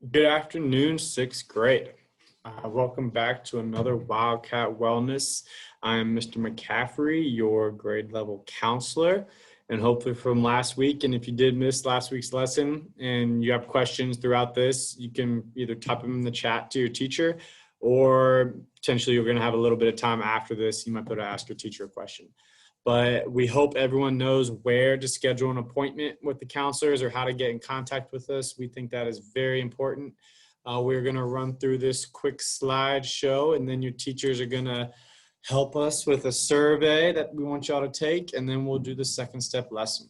Good afternoon, sixth grade. Welcome back to another Wildcat Wellness. I'm Mr. McCaffrey, your grade level counselor, and hopefully from last week. And if you did miss last week's lesson and you have questions throughout this, you can either type them in the chat to your teacher, or potentially you're going to have a little bit of time after this. You might be able to ask your teacher a question. But we hope everyone knows where to schedule an appointment with the counselors or how to get in contact with us. We think that is very important. We're going to run through this quick slideshow, and then your teachers are going to help us with a survey that we want y'all to take, and then we'll do the second step lesson.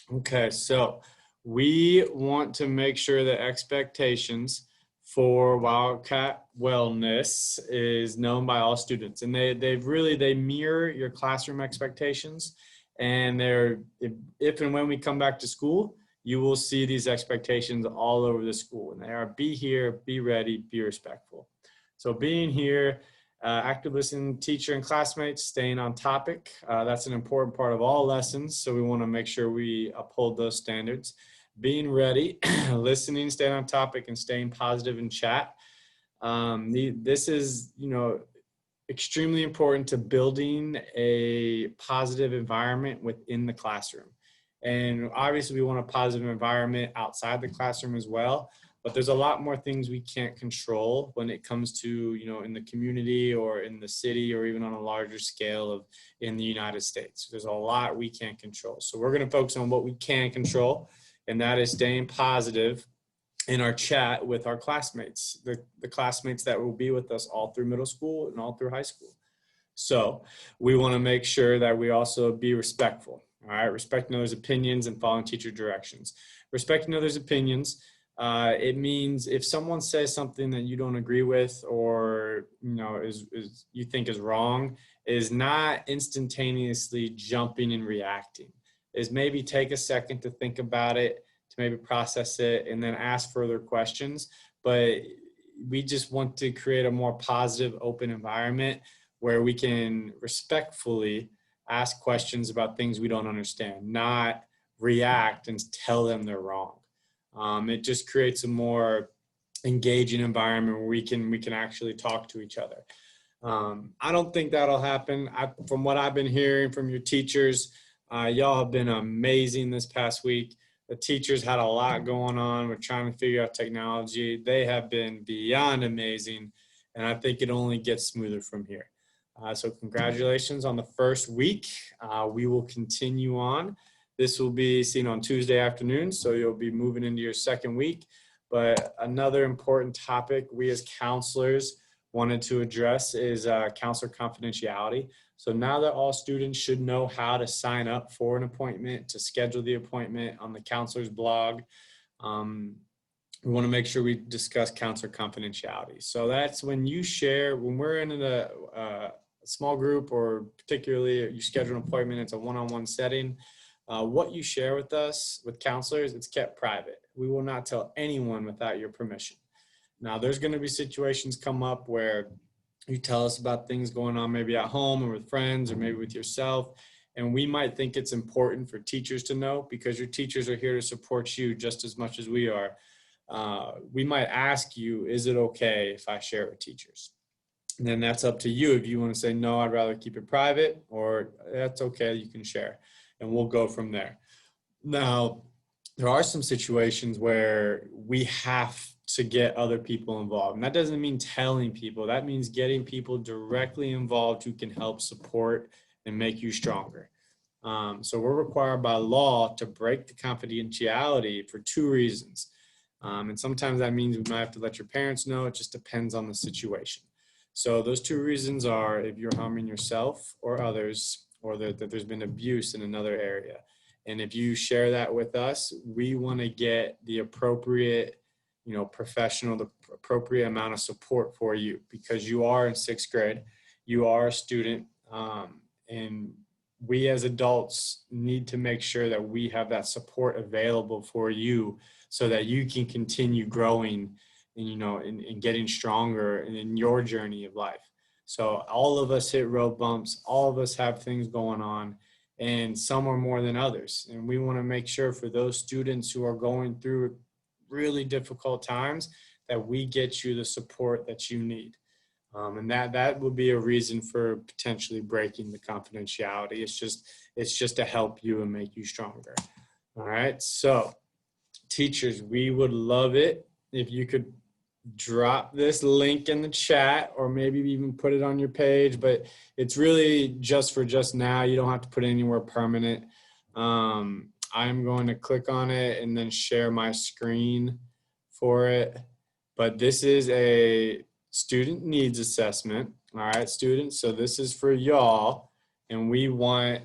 Okay, so we want to make sure that expectations for Wildcat Wellness is known by all students, and they mirror your classroom expectations. And if and when we come back to school, you will see these expectations all over the school, and they are: be here, be ready, be respectful. So being here, active listening, teacher and classmates, staying on topic. That's an important part of all lessons, so we want to make sure we uphold those standards. Being ready, listening, staying on topic, and staying positive in chat. This is, extremely important to building a positive environment within the classroom. And obviously we want a positive environment outside the classroom as well, but there's a lot more things we can't control when it comes to, in the community or in the city or even on a larger scale in the United States. There's a lot we can't control. So we're going to focus on what we can control, and that is staying positive in our chat with our classmates, the classmates that will be with us all through middle school and all through high school. So we want to make sure that we also be respectful, all right? Respecting others' opinions and following teacher directions. Respecting others' opinions, it means if someone says something that you don't agree with, or you think is wrong, is not instantaneously jumping and reacting. Is maybe take a second to think about it, to maybe process it, and then ask further questions. But we just want to create a more positive, open environment where we can respectfully ask questions about things we don't understand, not react and tell them they're wrong. It just creates a more engaging environment where we can actually talk to each other. I don't think that'll happen. From what I've been hearing from your teachers, y'all have been amazing this past week. The teachers had a lot going on. We're trying to figure out technology. They have been beyond amazing, and I think it only gets smoother from here. So congratulations on the first week. We will continue on. This will be seen on Tuesday afternoon, so you'll be moving into your second week. But another important topic we as counselors wanted to address is counselor confidentiality. So now that all students should know how to sign up for an appointment, to schedule the appointment on the counselor's blog, we want to make sure we discuss counselor confidentiality. So that's when you share, when we're in a small group, or particularly you schedule an appointment, it's a one-on-one setting, what you share with us, with counselors, it's kept private. We will not tell anyone without your permission. Now, there's going to be situations come up where you tell us about things going on maybe at home or with friends or maybe with yourself, and we might think it's important for teachers to know, because your teachers are here to support you just as much as we are. We might ask you, is it okay if I share it with teachers? And then that's up to you. If you want to say, no, I'd rather keep it private, or that's okay, you can share, and we'll go from there. Now, there are some situations where we have to get other people involved. And that doesn't mean telling people. That means getting people directly involved who can help support and make you stronger. So we're required by law to break the confidentiality for two reasons. And sometimes that means we might have to let your parents know. It just depends on the situation. So those two reasons are if you're harming yourself or others, or that there's been abuse in another area. And if you share that with us, we want to get the appropriate, professional, the appropriate amount of support for you, because you are in sixth grade, you are a student, and we as adults need to make sure that we have that support available for you so that you can continue growing and, and getting stronger in your journey of life. So all of us hit road bumps, all of us have things going on, and some are more than others. And we want to make sure for those students who are going through really difficult times, that we get you the support that you need. And that would be a reason for potentially breaking the confidentiality. It's just to help you and make you stronger. All right. So teachers, we would love it if you could drop this link in the chat, or maybe even put it on your page, but it's really just for just now. You don't have to put it anywhere permanent. I'm going to click on it and then share my screen for it. But this is a student needs assessment. All right, students. So this is for y'all, and we want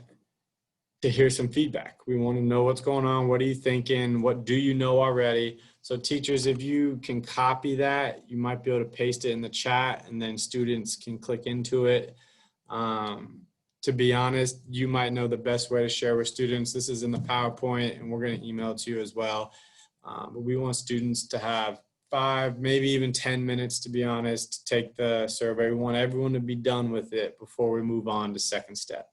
to hear some feedback. We want to know what's going on. What are you thinking? What do you know already? So teachers, if you can copy that, you might be able to paste it in the chat, and then students can click into it. To be honest, you might know the best way to share with students. This is in the PowerPoint, and we're going to email it to you as well. But we want students to have 5, maybe even 10 minutes, to be honest, to take the survey. We want everyone to be done with it before we move on to second step.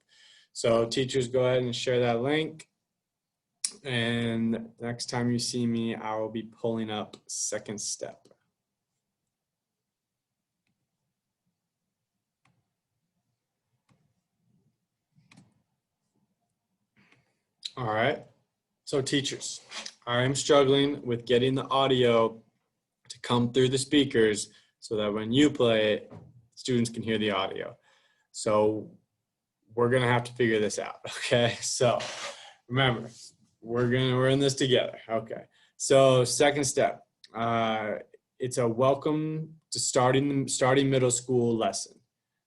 So teachers, go ahead and share that link. And next time you see me, I will be pulling up second step. All right. So teachers, I am struggling with getting the audio to come through the speakers so that when you play it, students can hear the audio. So we're going to have to figure this out. Okay. So remember, we're in this together. Okay. So second step, it's a welcome to starting middle school lesson.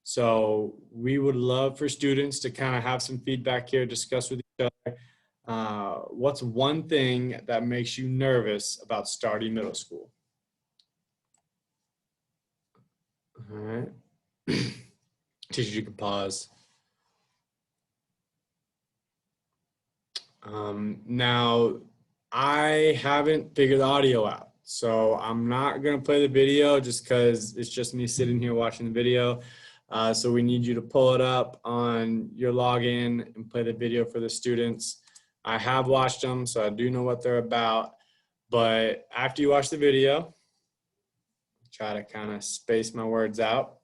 So we would love for students to kind of have some feedback here, discuss with each other. What's one thing that makes you nervous about starting middle school? All right. Teacher, you can pause. Now, I haven't figured the audio out, so I'm not going to play the video just because it's just me sitting here watching the video. So we need you to pull it up on your login and play the video for the students. I have watched them, so I do know what they're about. But after you watch the video, try to kind of space my words out.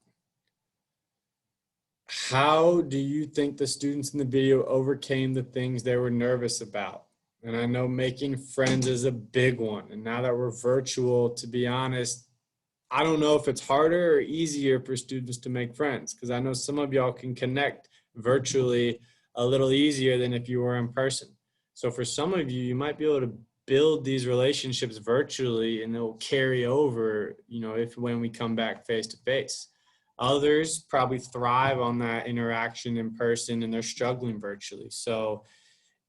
How do you think the students in the video overcame the things they were nervous about? And I know making friends is a big one. And now that we're virtual, to be honest, I don't know if it's harder or easier for students to make friends, because I know some of y'all can connect virtually a little easier than if you were in person. So for some of you, you might be able to build these relationships virtually, and they'll carry over, when we come back face to face. Others probably thrive on that interaction in person, and they're struggling virtually. So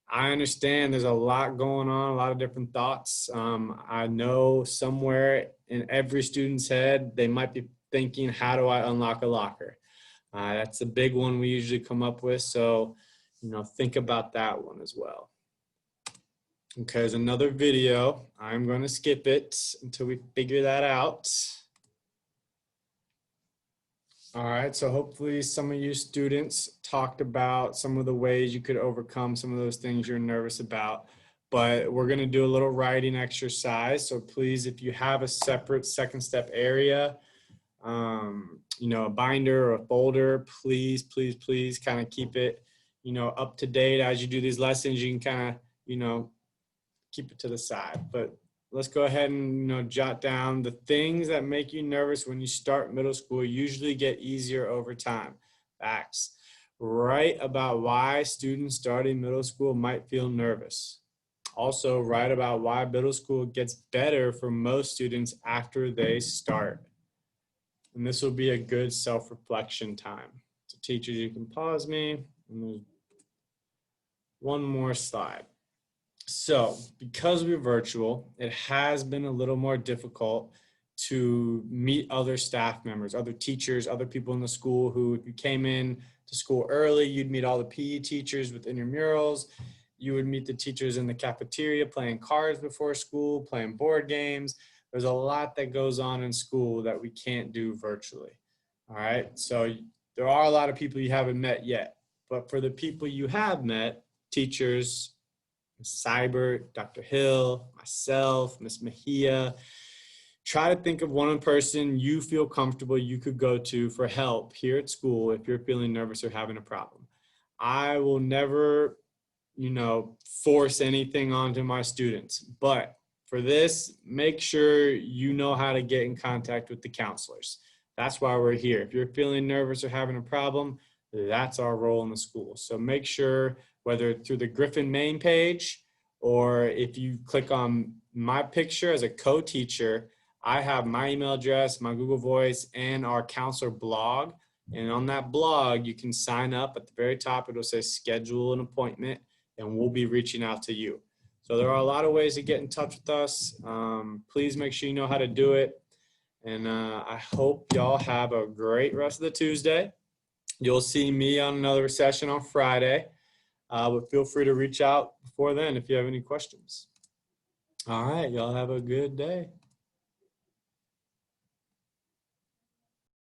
I understand there's a lot going on, a lot of different thoughts. I know somewhere in every student's head, they might be thinking, how do I unlock a locker? That's a big one we usually come up with. So, think about that one as well. Okay, there's another video. I'm going to skip it until we figure that out. All right, so hopefully some of you students talked about some of the ways you could overcome some of those things you're nervous about, but we're going to do a little writing exercise. So please, if you have a separate second step area, a binder or a folder, please kind of keep it, up to date as you do these lessons. You can kind of, keep it to the side, but let's go ahead and jot down the things that make you nervous when you start middle school. Usually get easier over time. Facts. Write about why students starting middle school might feel nervous. Also write about why middle school gets better for most students after they start. And this will be a good self-reflection time. So teachers, you can pause me. And there's one more slide. So because we're virtual, it has been a little more difficult to meet other staff members, other teachers, other people in the school who, if you came in to school early, you'd meet all the PE teachers with intramurals. You would meet the teachers in the cafeteria playing cards before school, playing board games. There's a lot that goes on in school that we can't do virtually. All right. So there are a lot of people you haven't met yet, but for the people you have met, teachers, Ms. Seibert, Dr. Hill, myself, Ms. Mejia. Try to think of one person you feel comfortable you could go to for help here at school if you're feeling nervous or having a problem. I will never, force anything onto my students, but for this, make sure you know how to get in contact with the counselors. That's why we're here. If you're feeling nervous or having a problem, that's our role in the school. So make sure, whether through the Griffin main page or if you click on my picture as a co-teacher, I have my email address, my Google Voice, and our counselor blog. And on that blog, you can sign up. At the very top, it'll say schedule an appointment, and we'll be reaching out to you. So there are a lot of ways to get in touch with us. Please make sure you know how to do it. And I hope y'all have a great rest of the Tuesday. You'll see me on another session on Friday, but feel free to reach out before then if you have any questions. All right, y'all have a good day.